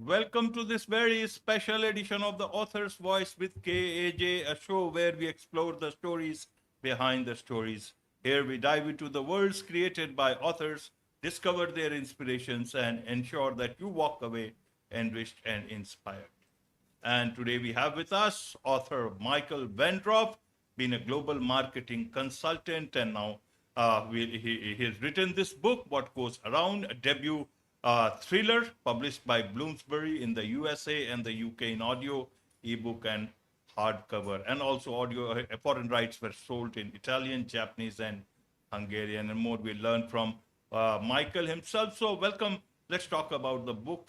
Welcome to this very special edition of The Author's Voice with KAJ, a show where we explore the stories behind the stories. Here we dive into the worlds created by authors, discover their inspirations, and ensure that you walk away enriched and inspired. And today we have with us author Michael Wendroff, been a global marketing consultant, and now he has written this book, What Goes Around, a debut thriller published by Bloomsbury in the USA and the UK in audio, ebook, and hardcover. And also audio foreign rights were sold in Italian, Japanese, and Hungarian, and more. We learn from Michael himself. So welcome. Let's talk about the book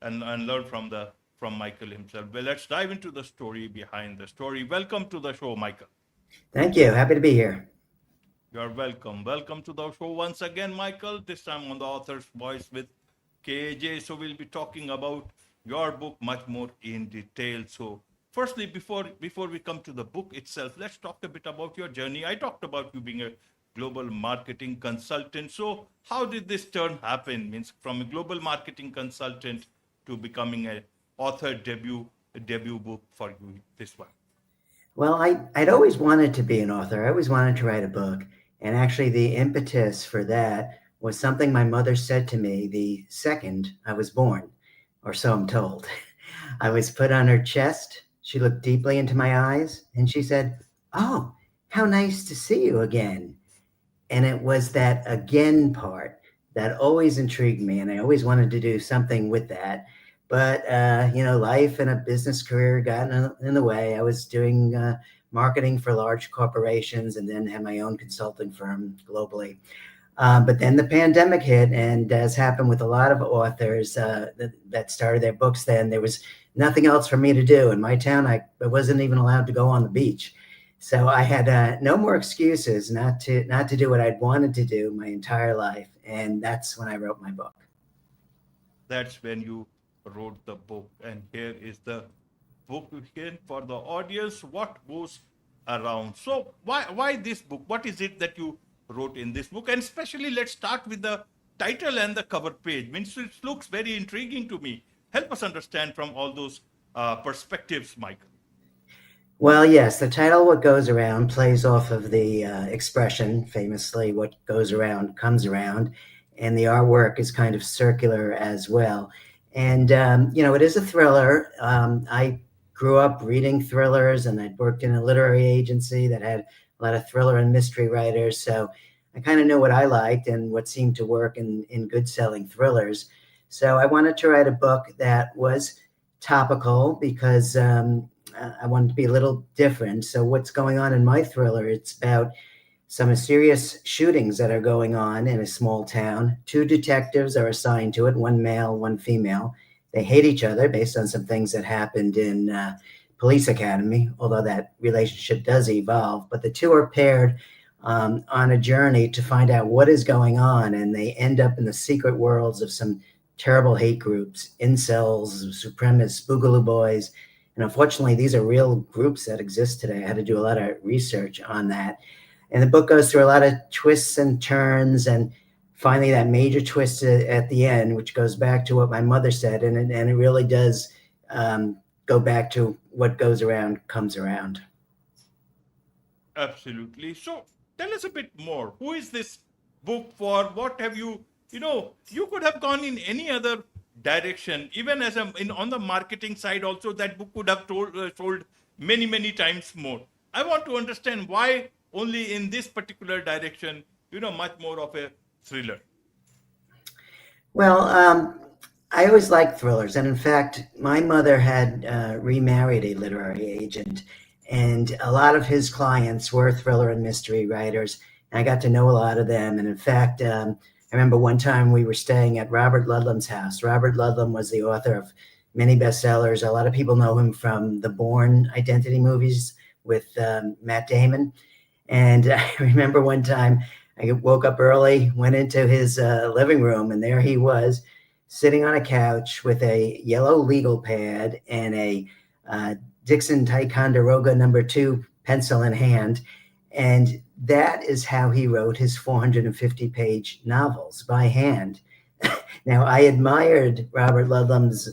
and learn from Michael himself. Well, let's dive into the story behind the story. Welcome to the show, Michael. Thank you. Happy to be here. You're welcome. Welcome to the show once again, Michael. This time on the author's voice with KJ. So we'll be talking about your book much more in detail. So firstly, before we come to the book itself, let's talk a bit about your journey. I talked about you being a global marketing consultant. So how did this turn happen? Means from a global marketing consultant to becoming a author debut book for you, this one. Well, I'd always wanted to be an author. I always wanted to write a book. And actually, the impetus for that was something my mother said to me the second I was born, or so I'm told. I was put on her chest. She looked deeply into my eyes and she said, "Oh, how nice to see you again." And it was that again part that always intrigued me. And I always wanted to do something with that. But, life and a business career got in the way. I was doing marketing for large corporations and then had my own consulting firm globally. But then the pandemic hit, and as happened with a lot of authors that started their books then, there was nothing else for me to do. In my town, I wasn't even allowed to go on the beach. So I had no more excuses not to do what I'd wanted to do my entire life. And that's when I wrote my book. That's when you wrote the book. And here is the book again for the audience. What goes around? So why this book? What is it that you wrote in this book? And especially let's start with the title and the cover page. Means it looks very intriguing to me. Help us understand from all those perspectives, Michael. Well, yes, the title "What Goes Around" plays off of the expression, famously, "What goes around comes around," and the artwork is kind of circular as well. And it is a thriller. I grew up reading thrillers, and I'd worked in a literary agency that had a lot of thriller and mystery writers. So I kind of know what I liked and what seemed to work in good selling thrillers. So I wanted to write a book that was topical because I wanted to be a little different. So what's going on in my thriller? It's about some mysterious shootings that are going on in a small town. Two detectives are assigned to it, one male, one female. They hate each other based on some things that happened in police academy, although that relationship does evolve. But the two are paired on a journey to find out what is going on, and they end up in the secret worlds of some terrible hate groups, incels, supremacists, boogaloo boys. And unfortunately, these are real groups that exist today. I had to do a lot of research on that. And the book goes through a lot of twists and turns, and finally that major twist at the end, which goes back to what my mother said, and it really does go back to what goes around comes around. Absolutely. So tell us a bit more. Who is this book for? What have you could have gone in any other direction. Even on the marketing side also, that book could have sold many, many times more. I want to understand why only in this particular direction, much more of a thriller. Well, I always liked thrillers. And in fact, my mother had remarried a literary agent, and a lot of his clients were thriller and mystery writers. And I got to know a lot of them. And in fact, I remember one time we were staying at Robert Ludlum's house. Robert Ludlum was the author of many bestsellers. A lot of people know him from the Bourne Identity movies with Matt Damon. And I remember one time I woke up early, went into his living room, and there he was sitting on a couch with a yellow legal pad and a Dixon Ticonderoga #2 pencil in hand. And that is how he wrote his 450-page novels by hand. Now, I admired Robert Ludlum's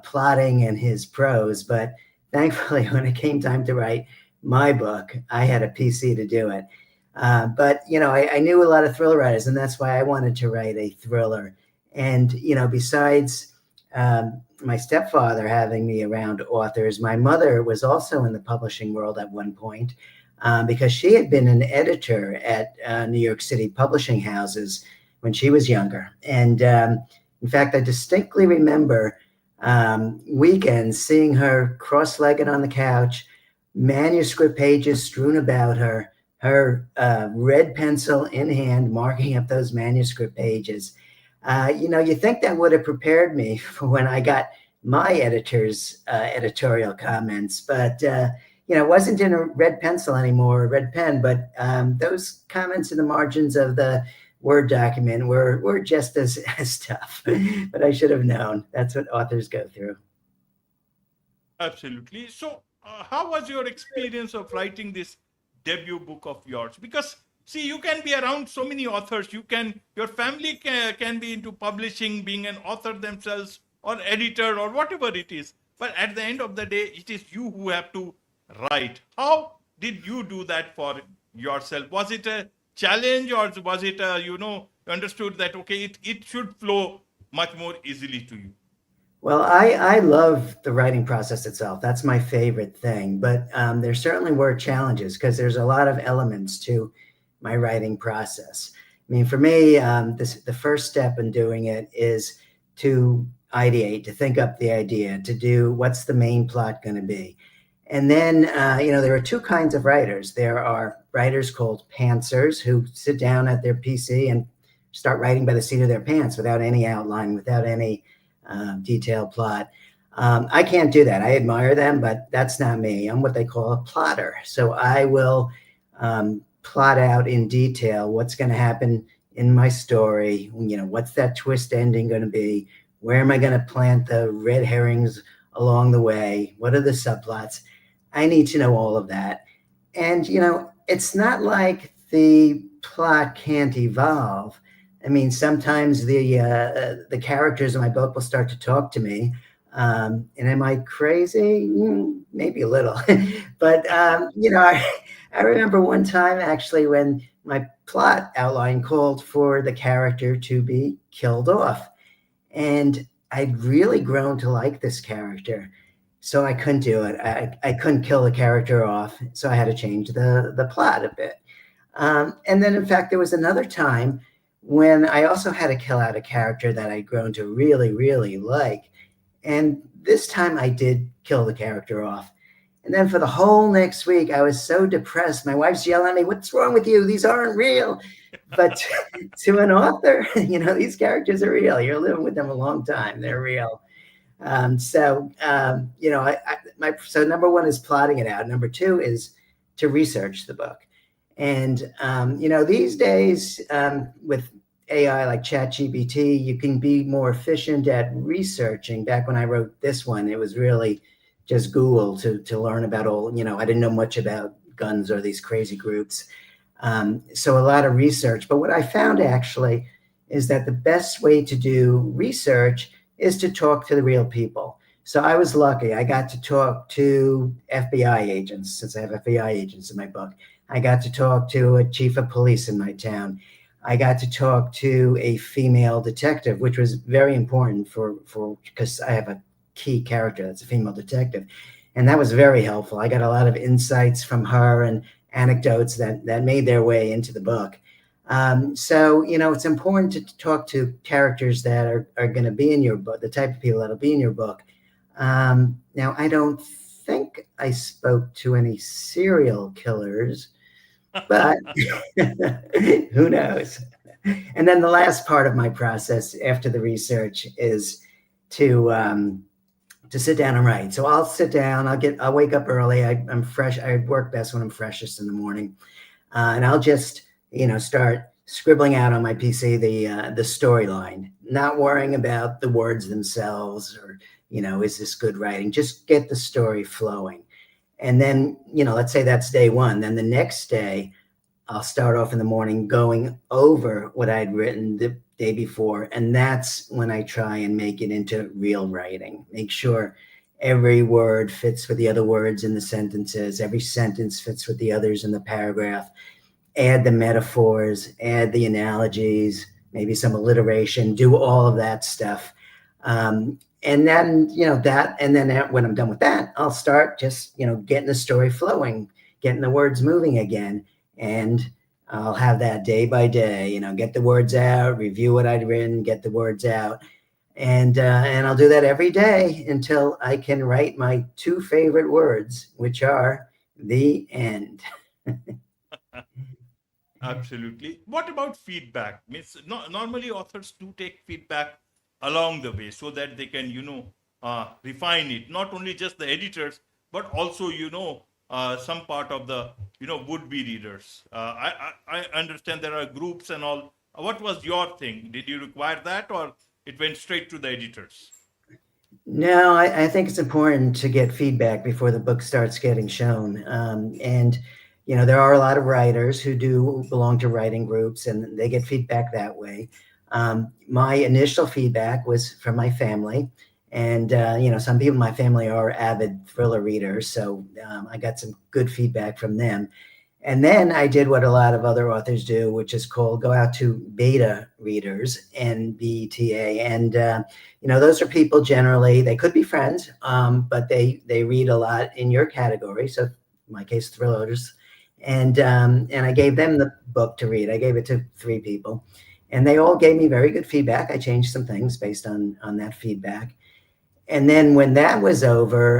plotting and his prose. But thankfully, when it came time to write my book, I had a PC to do it. But I knew a lot of thriller writers, and that's why I wanted to write a thriller. And besides my stepfather having me around authors, my mother was also in the publishing world at one point, because she had been an editor at New York City publishing houses when she was younger. And in fact, I distinctly remember weekends seeing her cross-legged on the couch, manuscript pages strewn about her, red pencil in hand, marking up those manuscript pages. You think that would have prepared me for when I got my editor's editorial comments, but it wasn't in a red pencil anymore, a red pen, but those comments in the margins of the Word document were just as tough. But I should have known. That's what authors go through. Absolutely. So, how was your experience of writing this debut book of yours? Because see, you can be around so many authors. Your family can be into publishing, being an author themselves, or editor, or whatever it is. But at the end of the day, it is you who have to write. How did you do that for yourself? Was it a challenge, or was it you understood that okay, it should flow much more easily to you? Well, I love the writing process itself. That's my favorite thing. But there certainly were challenges because there's a lot of elements to my writing process. I mean, for me, the first step in doing it is to ideate, to think up the idea, to do what's the main plot going to be. And then, there are two kinds of writers. There are writers called pantsers who sit down at their PC and start writing by the seat of their pants without any outline, without any detailed plot. I can't do that. I admire them, but that's not me. I'm what they call a plotter. So I will plot out in detail what's going to happen in my story. What's that twist ending going to be? Where am I going to plant the red herrings along the way? What are the subplots? I need to know all of that. And, it's not like the plot can't evolve. I mean, sometimes the characters in my book will start to talk to me. And am I crazy? Maybe a little. But, I remember one time actually when my plot outline called for the character to be killed off. And I'd really grown to like this character. So I couldn't do it. I couldn't kill the character off. So I had to change the plot a bit. And then, in fact, there was another time when I also had to kill out a character that I'd grown to really, really like. And this time I did kill the character off. And then for the whole next week, I was so depressed. My wife's yelling at me, "What's wrong with you? These aren't real." But to an author, these characters are real. You're living with them a long time. They're real. So number one is plotting it out. Number two is to research the book. And, these days with AI like ChatGPT, you can be more efficient at researching. Back when I wrote this one, it was really just Google to learn about all, I didn't know much about guns or these crazy groups. So a lot of research. But what I found actually is that the best way to do research is to talk to the real people. So I was lucky. I got to talk to FBI agents, since I have FBI agents in my book. I got to talk to a chief of police in my town. I got to talk to a female detective, which was very important because I have a key character that's a female detective. And that was very helpful. I got a lot of insights from her and anecdotes that made their way into the book. So, it's important to talk to characters that are going to be in your book, the type of people that'll be in your book. Now, I don't think I spoke to any serial killers, but who knows? And then the last part of my process after the research is to sit down and write. So I'll sit down, I'll wake up early. I'm fresh. I work best when I'm freshest in the morning. And I'll just, start scribbling out on my PC the storyline, not worrying about the words themselves or, is this good writing? Just get the story flowing. And then, let's say that's day one. Then the next day, I'll start off in the morning going over what I'd written the day before. And that's when I try and make it into real writing. Make sure every word fits with the other words in the sentences, every sentence fits with the others in the paragraph. Add the metaphors, add the analogies, maybe some alliteration, do all of that stuff. And then, when I'm done with that, I'll start just, getting the story flowing, getting the words moving again. And I'll have that day by day, get the words out, review what I'd written, get the words out. And I'll do that every day until I can write my two favorite words, which are the end. Absolutely. What about feedback? Means normally authors do take feedback along the way so that they can, refine it. Not only just the editors, but also, some part of the, would-be readers. I understand there are groups and all. What was your thing? Did you require that, or it went straight to the editors? No, I think it's important to get feedback before the book starts getting shown. There are a lot of writers who do belong to writing groups and they get feedback that way. My initial feedback was from my family. And, some people in my family are avid thriller readers. So I got some good feedback from them. And then I did what a lot of other authors do, which is called go out to beta readers, NBTA. And, those are people generally, they could be friends, but they read a lot in your category. So in my case, thrillers. And I gave them the book to read. I gave it to 3 people. And they all gave me very good feedback. I changed some things based on that feedback. And then when that was over,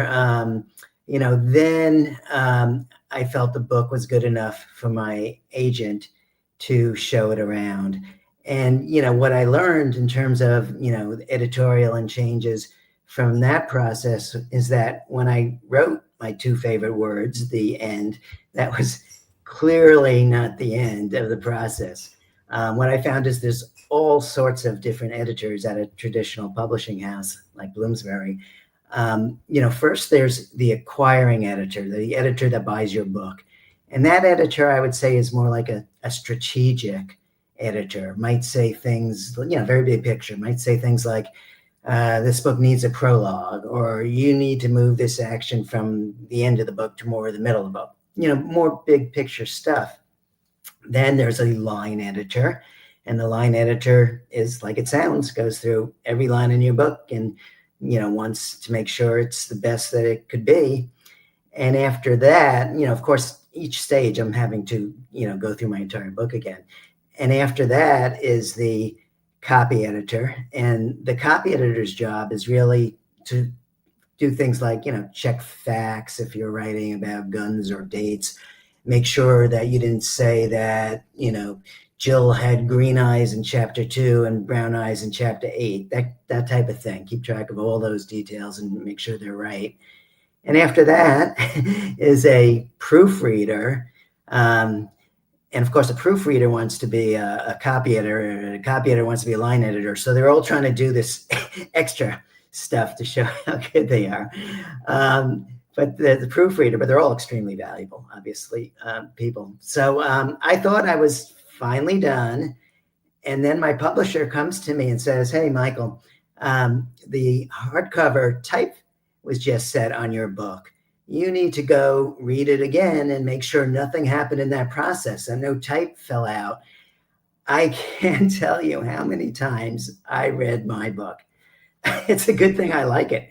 then I felt the book was good enough for my agent to show it around. And, what I learned in terms of, editorial and changes from that process is that when I wrote my 2 favorite words, the end, that was clearly not the end of the process. What I found is there's all sorts of different editors at a traditional publishing house like Bloomsbury. First there's the acquiring editor, the editor that buys your book. And that editor, I would say, is more like a strategic editor. Might say things, very big picture, might say things like, this book needs a prologue, or you need to move this action from the end of the book to more of the middle of the book, more big picture stuff. Then there's a line editor, and the line editor is like it sounds, goes through every line in your book and, wants to make sure it's the best that it could be. And after that, of course, each stage I'm having to, go through my entire book again. And after that is the copy editor. And the copy editor's job is really to do things like, check facts if you're writing about guns or dates, make sure that you didn't say that, Jill had green eyes in chapter 2 and brown eyes in chapter 8, that type of thing. Keep track of all those details and make sure they're right. And after that is a proofreader. And of course, a proofreader wants to be a copy editor, and a copy editor wants to be a line editor. So they're all trying to do this extra stuff to show how good they are. But the proofreader, but they're all extremely valuable, obviously, people. So I thought I was finally done. And then my publisher comes to me and says, hey, Michael, the hardcover type was just set on your book. You need to go read it again and make sure nothing happened in that process and no type fell out. I can't tell you how many times I read my book. It's a good thing I like it.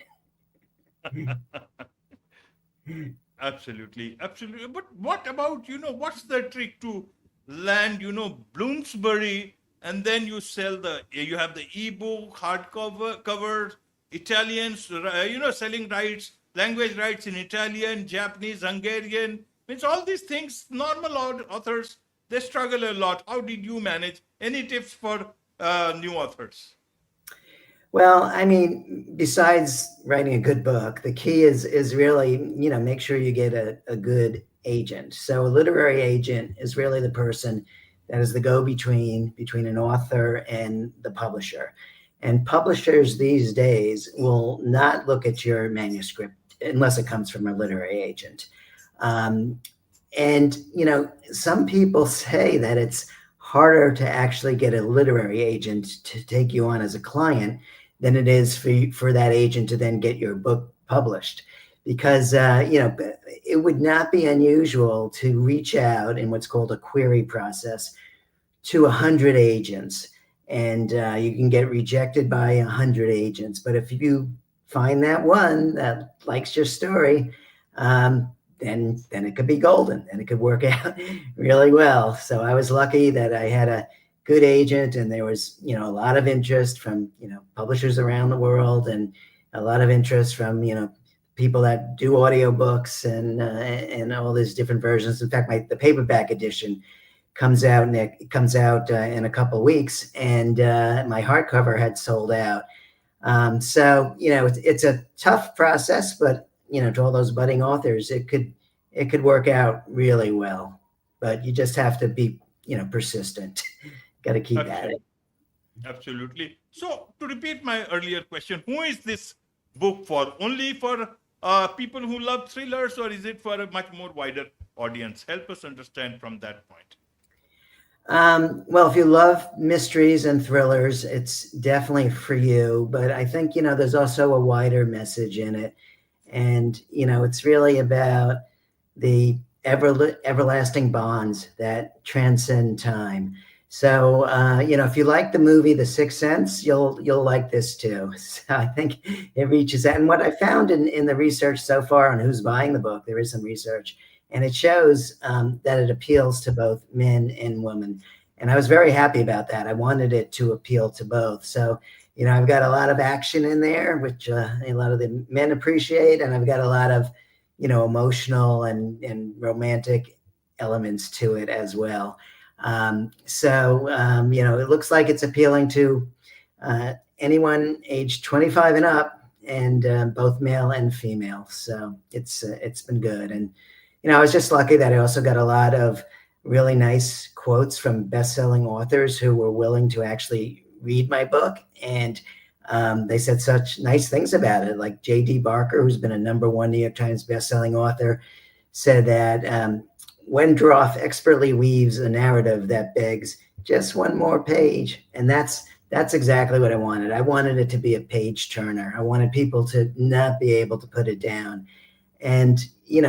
Absolutely, absolutely. But what about, what's the trick to land, Bloomsbury, and then you have the ebook, hardcover covers, Italians, selling rights, language rights in Italian, Japanese, Hungarian. Means all these things, normal authors, they struggle a lot. How did you manage? Any tips for new authors? Well, I mean, besides writing a good book, the key is really, make sure you get a good agent. So a literary agent is really the person that is the go-between between an author and the publisher. And publishers these days will not look at your manuscript unless it comes from a literary agent. And, some people say that it's harder to actually get a literary agent to take you on as a client than it is for that agent to then get your book published. Because, it would not be unusual to reach out in what's called a query process to 100 agents, and you can get rejected by 100 agents. But if you find that one that likes your story, then it could be golden and it could work out really well. So I was lucky that I had a good agent, and there was a lot of interest from publishers around the world, and a lot of interest from people that do audiobooks and all these different versions. In fact, the paperback edition comes out in a couple of weeks, and my hardcover had sold out. So it's a tough process, but to all those budding authors, it could work out really well. But you just have to be persistent. Got to keep at Absolutely. it. Absolutely. So, to repeat my earlier question, who is this book for? Only for people who love thrillers, or is it for a much more wider audience? Help us understand from that point. Well, if you love mysteries and thrillers, it's definitely for you. But I think, there's also a wider message in it. And, it's really about the everlasting bonds that transcend time. So, if you like the movie The Sixth Sense, you'll like this too. So I think it reaches that. And what I found in the research so far on who's buying the book, there is some research, and it shows that it appeals to both men and women. And I was very happy about that. I wanted it to appeal to both. So, I've got a lot of action in there, which a lot of the men appreciate, and I've got a lot of emotional and romantic elements to it as well. It looks like it's appealing to anyone age 25 and up, and both male and female. So it's been good. And I was just lucky that I also got a lot of really nice quotes from best-selling authors who were willing to actually read my book, and they said such nice things about it. Like J.D. Barker, who's been a #1 New York Times best-selling author, said that Wendroff expertly weaves a narrative that begs just one more page. And that's exactly what I wanted. I wanted it to be a page turner. I wanted people to not be able to put it down. And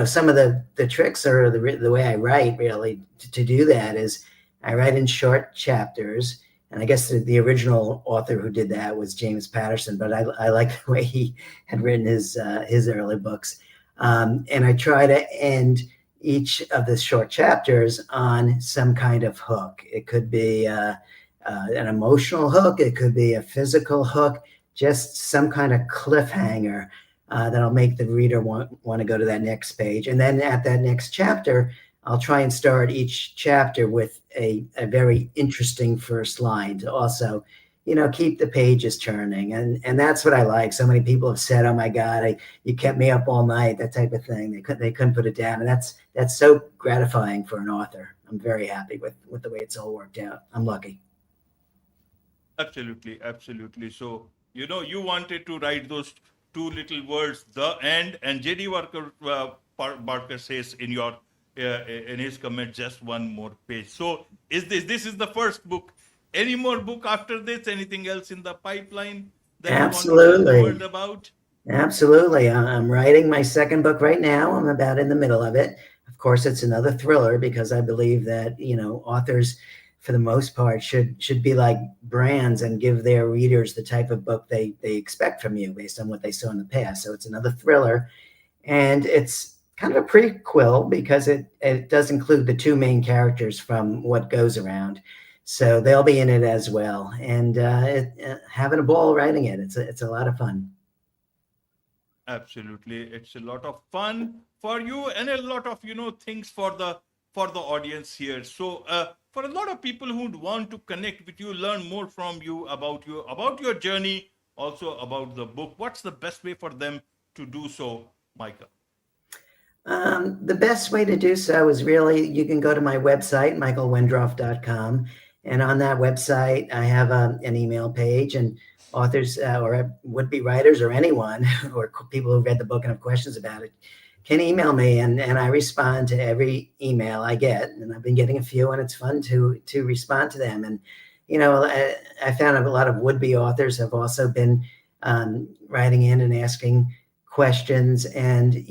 some of the tricks, or the way I write really to do that, is I write in short chapters. And I guess the original author who did that was James Patterson, but I like the way he had written his early books. And I try to end each of the short chapters on some kind of hook. It could be an emotional hook. It could be a physical hook, just some kind of cliffhanger that'll make the reader want to go to that next page. And then at that next chapter, I'll try and start each chapter with a very interesting first line to also, keep the pages turning. And that's what I like. So many people have said, "Oh my God, you kept me up all night," that type of thing. They couldn't put it down. And that's so gratifying for an author. I'm very happy with the way it's all worked out. I'm lucky. Absolutely, absolutely. So, you wanted to write those two little words, the end, and J.D. Barker says in his comment, just one more page. So, this is the first book? Any more book after this? Anything else in the pipeline that you want to tell the Absolutely. world about? Absolutely. I'm writing my second book right now. I'm about in the middle of it. Of course, it's another thriller, because I believe that, authors, for the most part, should be like brands and give their readers the type of book they expect from you based on what they saw in the past. So it's another thriller, and it's kind of a prequel because it does include the two main characters from What Goes Around. So they'll be in it as well, and having a ball writing it. It's a lot of fun. Absolutely, it's a lot of fun for you, and a lot of things for the audience here. So, for a lot of people who would want to connect with you, learn more from you about your journey, also about the book, what's the best way for them to do so, Michael? The best way to do so is really, you can go to my website, michaelwendroff.com. And on that website, I have an email page, and authors or would-be writers, or anyone, or people who read the book and have questions about it, can email me, and I respond to every email I get, and I've been getting a few, and it's fun to respond to them. And I found a lot of would-be authors have also been writing in and asking questions. And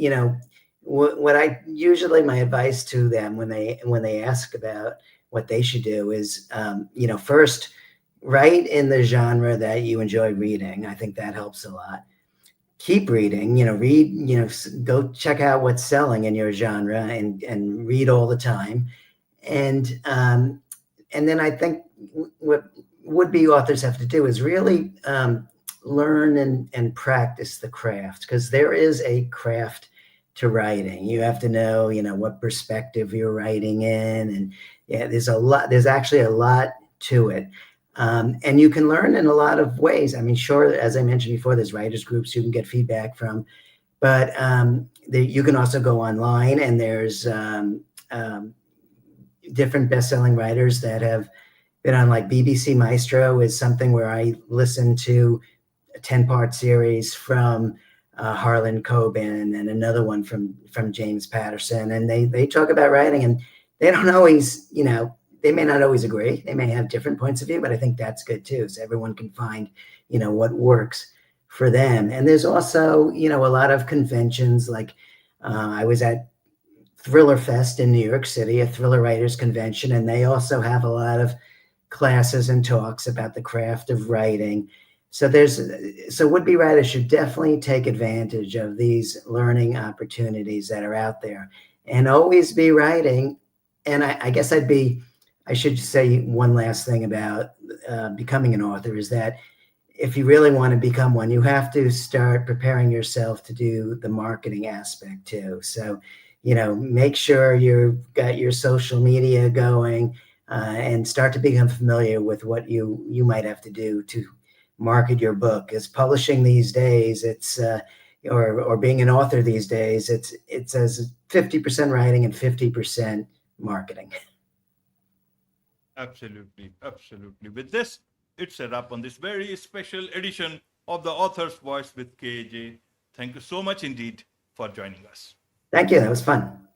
what I usually, my advice to them when they ask about what they should do is first, write in the genre that you enjoy reading. I think that helps a lot. Keep reading, go check out what's selling in your genre, and read all the time. And then I think what would-be authors have to do is really learn and practice the craft, because there is a craft to writing. You have to know, what perspective you're writing in, and there's actually a lot to it. And you can learn in a lot of ways. I mean, sure, as I mentioned before, there's writers groups you can get feedback from, but you can also go online, and there's different best-selling writers that have been on, like BBC Maestro is something where I listen to a 10-part series from Harlan Coben, and another one from James Patterson, and they talk about writing, and they don't always, they may not always agree. They may have different points of view, but I think that's good too. So everyone can find, what works for them. And there's also, a lot of conventions. Like I was at Thriller Fest in New York City, a thriller writers convention, and they also have a lot of classes and talks about the craft of writing. So would-be writers should definitely take advantage of these learning opportunities that are out there, and always be writing. And I guess I should say one last thing about becoming an author is that if you really want to become one, you have to start preparing yourself to do the marketing aspect too. So, make sure you've got your social media going, and start to become familiar with what you might have to do to market your book. As publishing these days, it's or being an author these days, it's as 50% writing and 50% marketing. Absolutely, absolutely. With this, it's a wrap on this very special edition of The Author's Voice with KAJ. Thank you so much indeed for joining us. Thank you. That was fun.